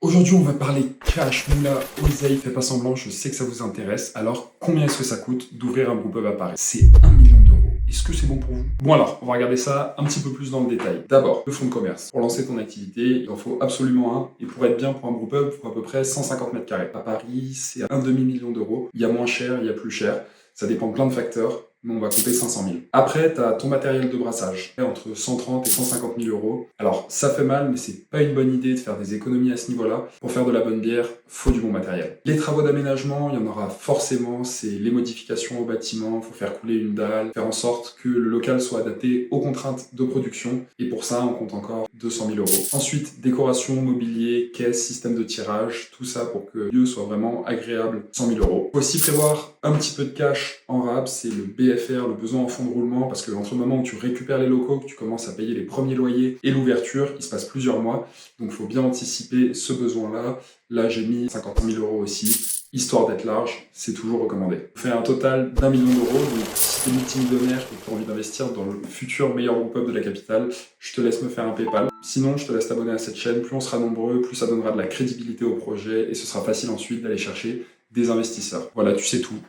Aujourd'hui, on va parler cash, moula, oseille, fais pas semblant, je sais que ça vous intéresse. Alors, combien est-ce que ça coûte d'ouvrir un groupe à Paris? C'est 1 million d'euros. Est-ce que c'est bon pour vous? Bon alors, on va regarder ça un petit peu plus dans le détail. D'abord, le fonds de commerce. Pour lancer ton activité, il en faut absolument un. Et pour être bien pour un groupe up, il faut à peu près 150 mètres carrés. À Paris, c'est un demi-million d'euros. Il y a moins cher, il y a plus cher. Ça dépend de plein de facteurs, mais on va compter 500 000. Après, tu as ton matériel de brassage, entre 130 et 150 000 euros. Alors, ça fait mal, mais c'est pas une bonne idée de faire des économies à ce niveau-là. Pour faire de la bonne bière, faut du bon matériel. Les travaux d'aménagement, il y en aura forcément, c'est les modifications au bâtiment, faut faire couler une dalle, faire en sorte que le local soit adapté aux contraintes de production, et pour ça, on compte encore 200 000 euros. Ensuite, décoration, mobilier, caisse, système de tirage, tout ça pour que le lieu soit vraiment agréable, 100 000 euros. Faut aussi prévoir un petit peu de cash en rab, c'est le BFR, le besoin en fonds de roulement, parce que entre le moment où tu récupères les locaux, que tu commences à payer les premiers loyers et l'ouverture, il se passe plusieurs mois, donc il faut bien anticiper ce besoin-là. Là, j'ai mis 50 000 euros aussi, histoire d'être large, c'est toujours recommandé. On fait un total d'1 million d'euros, donc si t'es multimillionnaire et que tu as envie d'investir dans le futur meilleur groupe up de la capitale, je te laisse me faire un PayPal. Sinon, je te laisse t'abonner à cette chaîne, plus on sera nombreux, plus ça donnera de la crédibilité au projet et ce sera facile ensuite d'aller chercher des investisseurs. Voilà, tu sais tout.